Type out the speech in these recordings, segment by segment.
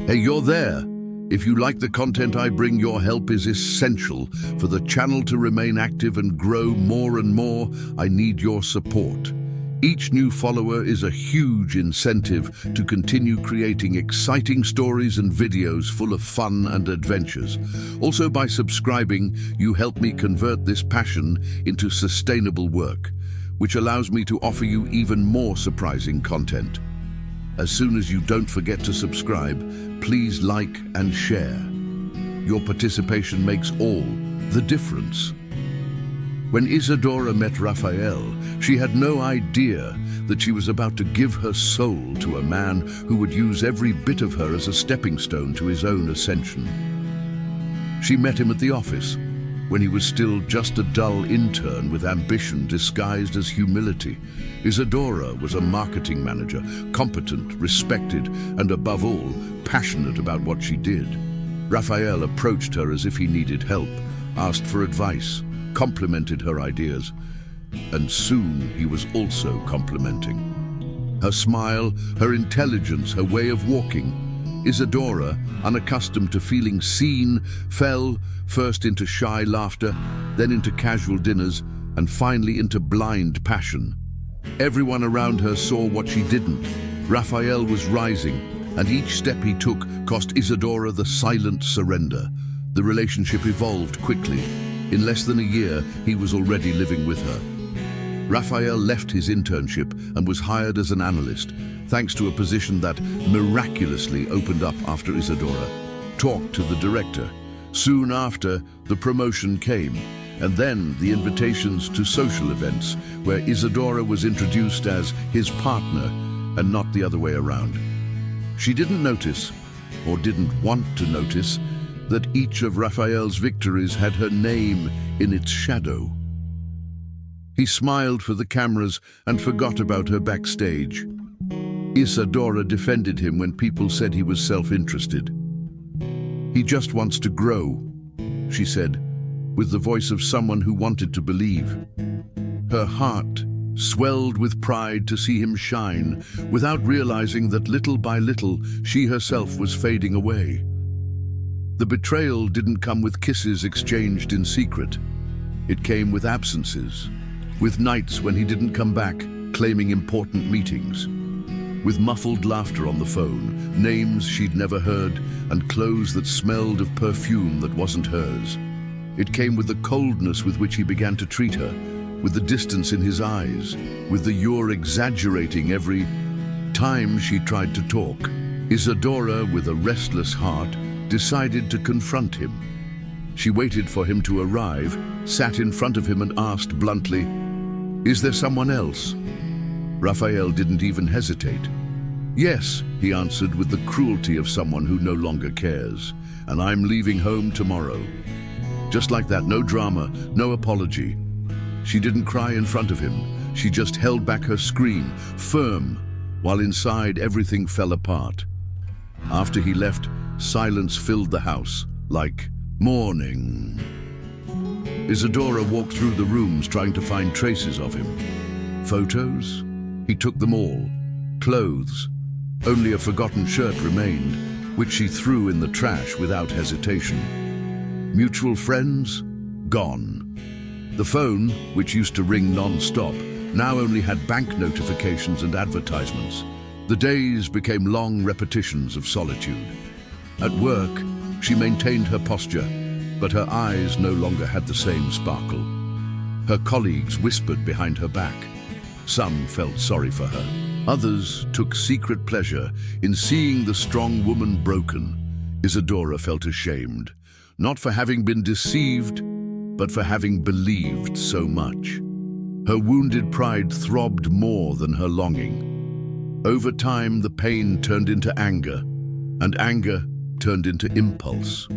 Hey, you're there. If you like the content I bring, your help is essential for the channel to remain active and grow more and more. I need your support. Each new follower is a huge incentive to continue creating exciting stories and videos full of fun and adventures. Also, by subscribing, you help me convert this passion into sustainable work, which allows me to offer you even more surprising content. As soon as you don't forget to subscribe, please like and share. Your participation makes all the difference. When Isadora met Raphael, she had no idea that she was about to give her soul to a man who would use every bit of her as a stepping stone to his own ascension. She met him at the office, when he was still just a dull intern with ambition disguised as humility. Isadora was a marketing manager, competent, respected, and above all, passionate about what she did. Raphael approached her as if he needed help, asked for advice, complimented her ideas, and soon he was also complimenting her smile, her intelligence, her way of walking. Isadora, unaccustomed to feeling seen, fell first into shy laughter, then into casual dinners, and finally into blind passion. Everyone around her saw what she didn't. Raphael was rising, and each step he took cost Isadora the silent surrender. The relationship evolved quickly. In less than a year, he was already living with her. Raphael left his internship and was hired as an analyst, thanks to a position that miraculously opened up after Isadora talked to the director. Soon after, the promotion came, and then the invitations to social events, where Isadora was introduced as his partner and not the other way around. She didn't notice, or didn't want to notice, that each of Raphael's victories had her name in its shadow. He smiled for the cameras and forgot about her backstage. Isadora defended him when people said he was self-interested. "He just wants to grow," she said, with the voice of someone who wanted to believe. Her heart swelled with pride to see him shine, without realizing that little by little she herself was fading away. The betrayal didn't come with kisses exchanged in secret. It came with absences, with nights when he didn't come back, claiming important meetings, with muffled laughter on the phone, names she'd never heard, and clothes that smelled of perfume that wasn't hers. It came with the coldness with which he began to treat her, with the distance in his eyes, with the "you're exaggerating" every time she tried to talk. Isadora, with a restless heart, decided to confront him. She waited for him to arrive, sat in front of him and asked bluntly, "Is there someone else?" Raphael didn't even hesitate. "Yes," he answered with the cruelty of someone who no longer cares, "and I'm leaving home tomorrow." Just like that, no drama, no apology. She didn't cry in front of him. She just held back her scream, firm, while inside everything fell apart. After he left, silence filled the house, like morning. Isadora walked through the rooms trying to find traces of him. Photos? He took them all. Clothes? Only a forgotten shirt remained, which she threw in the trash without hesitation. Mutual friends? Gone. The phone, which used to ring non-stop, now only had bank notifications and advertisements. The days became long repetitions of solitude. At work, she maintained her posture, but her eyes no longer had the same sparkle. Her colleagues whispered behind her back. Some felt sorry for her. Others took secret pleasure in seeing the strong woman broken. Isadora felt ashamed, not for having been deceived, but for having believed so much. Her wounded pride throbbed more than her longing. Over time, the pain turned into anger, and anger turned into impulse.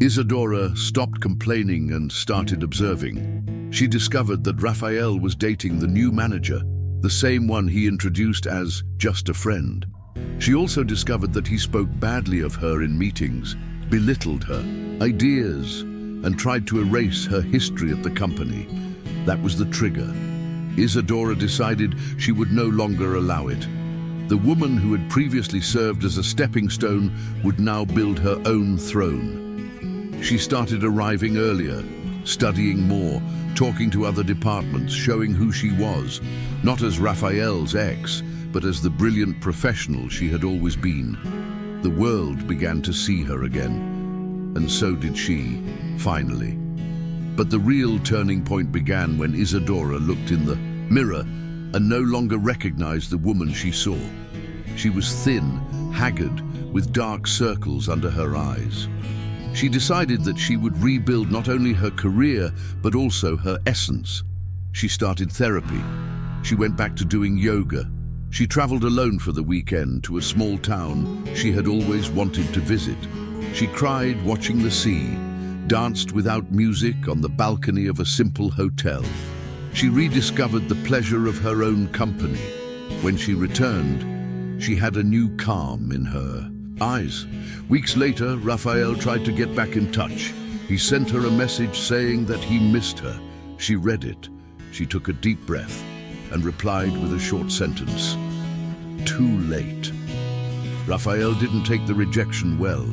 Isadora stopped complaining and started observing. She discovered that Raphael was dating the new manager, the same one he introduced as just a friend. She also discovered that he spoke badly of her in meetings, belittled her ideas, and tried to erase her history at the company. That was the trigger. Isadora decided she would no longer allow it. The woman who had previously served as a stepping stone would now build her own throne. She started arriving earlier, studying more, talking to other departments, showing who she was, not as Raphael's ex, but as the brilliant professional she had always been. The world began to see her again, and so did she, finally. But the real turning point began when Isadora looked in the mirror and no longer recognized the woman she saw. She was thin, haggard, with dark circles under her eyes. She decided that she would rebuild not only her career, but also her essence. She started therapy. She went back to doing yoga. She traveled alone for the weekend to a small town she had always wanted to visit. She cried watching the sea, danced without music on the balcony of a simple hotel. She rediscovered the pleasure of her own company. When she returned, she had a new calm in her eyes. Weeks later, Raphael tried to get back in touch. He sent her a message saying that he missed her. She read it. She took a deep breath and replied with a short sentence. Too late. Raphael didn't take the rejection well.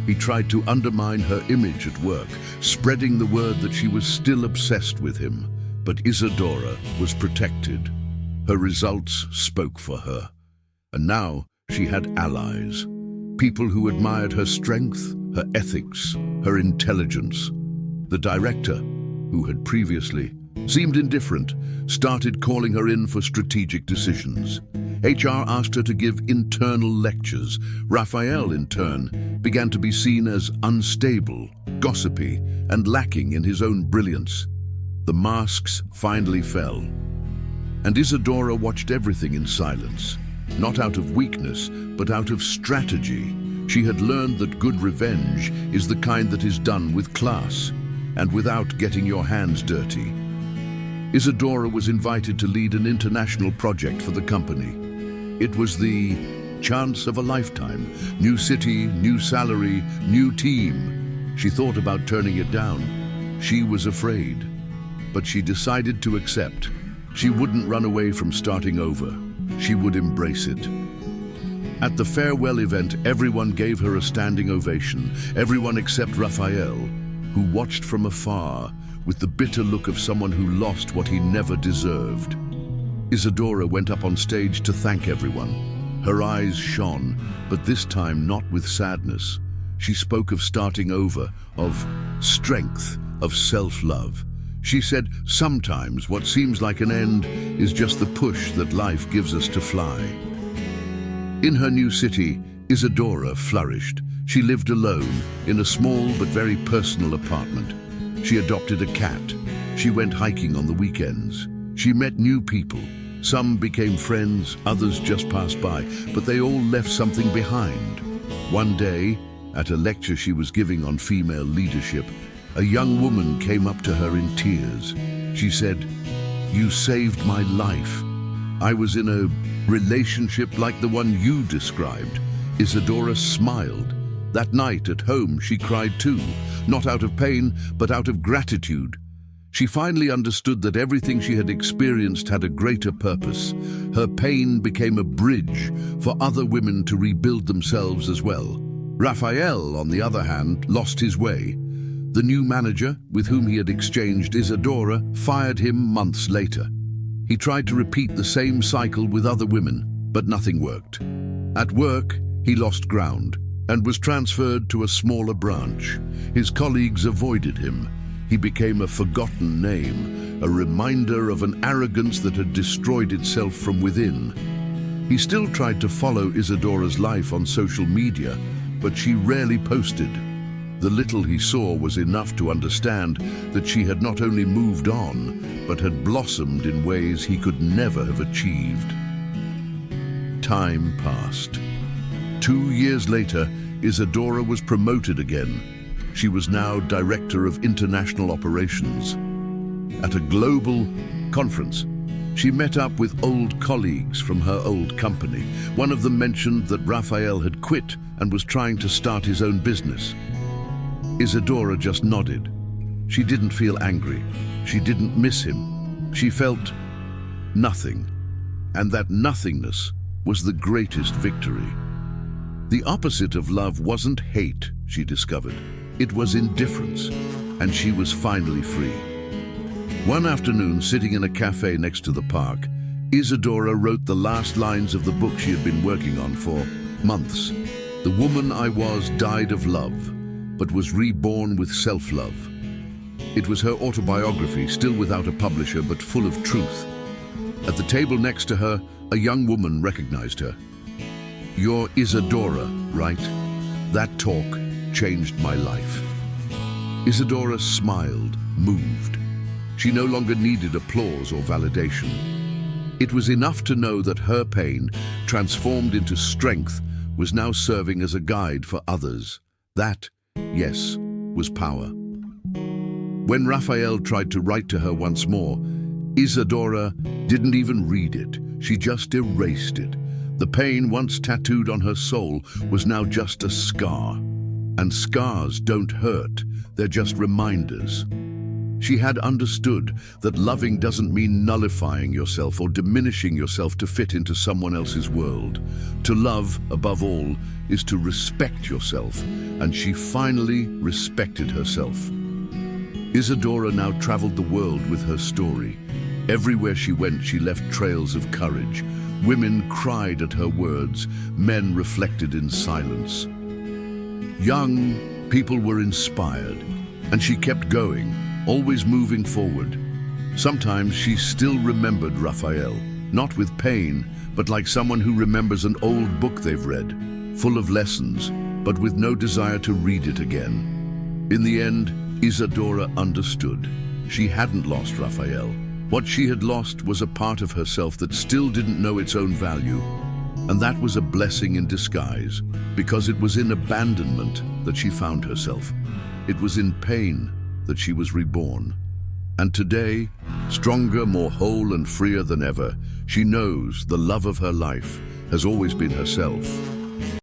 He tried to undermine her image at work, spreading the word that she was still obsessed with him. But Isadora was protected. Her results spoke for her. And now she had allies. People who admired her strength, her ethics, her intelligence. The director, who had previously seemed indifferent, started calling her in for strategic decisions. HR asked her to give internal lectures. Raphael, in turn, began to be seen as unstable, gossipy, and lacking in his own brilliance. The masks finally fell, and Isadora watched everything in silence, not out of weakness, but out of strategy. She had learned that good revenge is the kind that is done with class, and without getting your hands dirty. Isadora was invited to lead an international project for the company. It was the chance of a lifetime. New city, new salary, new team. She thought about turning it down. She was afraid, but she decided to accept. She wouldn't run away from starting over. She would embrace it. At the farewell event, everyone gave her a standing ovation. Everyone except Raphael, who watched from afar with the bitter look of someone who lost what he never deserved. Isadora went up on stage to thank everyone. Her eyes shone, but this time not with sadness. She spoke of starting over, of strength, of self-love. She said, sometimes what seems like an end is just the push that life gives us to fly. In her new city, Isadora flourished. She lived alone in a small but very personal apartment. She adopted a cat. She went hiking on the weekends. She met new people. Some became friends, others just passed by, but they all left something behind. One day, at a lecture she was giving on female leadership, a young woman came up to her in tears. She said, "You saved my life. I was in a relationship like the one you described." Isadora smiled. That night at home she cried too, not out of pain, but out of gratitude. She finally understood that everything she had experienced had a greater purpose. Her pain became a bridge for other women to rebuild themselves as well. Raphael, on the other hand, lost his way. The new manager, with whom he had exchanged Isadora, fired him months later. He tried to repeat the same cycle with other women, but nothing worked. At work, he lost ground and was transferred to a smaller branch. His colleagues avoided him. He became a forgotten name, a reminder of an arrogance that had destroyed itself from within. He still tried to follow Isadora's life on social media, but she rarely posted. The little he saw was enough to understand that she had not only moved on, but had blossomed in ways he could never have achieved. Time passed. 2 years later, Isadora was promoted again. She was now Director of International Operations. At a global conference, she met up with old colleagues from her old company. One of them mentioned that Raphael had quit and was trying to start his own business. Isadora just nodded. She didn't feel angry. She didn't miss him. She felt nothing. And that nothingness was the greatest victory. The opposite of love wasn't hate, she discovered. It was indifference, and she was finally free. One afternoon, sitting in a cafe next to the park, Isadora wrote the last lines of the book she had been working on for months. The woman I was died of love, but was reborn with self-love. It was her autobiography, still without a publisher, but full of truth. At the table next to her, a young woman recognized her. "You're Isadora, right? That talk changed my life." Isadora smiled, moved. She no longer needed applause or validation. It was enough to know that her pain, transformed into strength, was now serving as a guide for others. That, yes, was power. When Raphael tried to write to her once more, Isadora didn't even read it. She just erased it. The pain once tattooed on her soul was now just a scar. And scars don't hurt, they're just reminders. She had understood that loving doesn't mean nullifying yourself or diminishing yourself to fit into someone else's world. To love, above all, is to respect yourself, and she finally respected herself. Isadora now traveled the world with her story. Everywhere she went, she left trails of courage. Women cried at her words, men reflected in silence. Young people were inspired, and she kept going, always moving forward. Sometimes she still remembered Raphael, not with pain, but like someone who remembers an old book they've read, full of lessons, but with no desire to read it again. In the end, Isadora understood. She hadn't lost Raphael. What she had lost was a part of herself that still didn't know its own value. And that was a blessing in disguise, because it was in abandonment that she found herself. It was in pain that she was reborn. And today, stronger, more whole and freer than ever, she knows the love of her life has always been herself.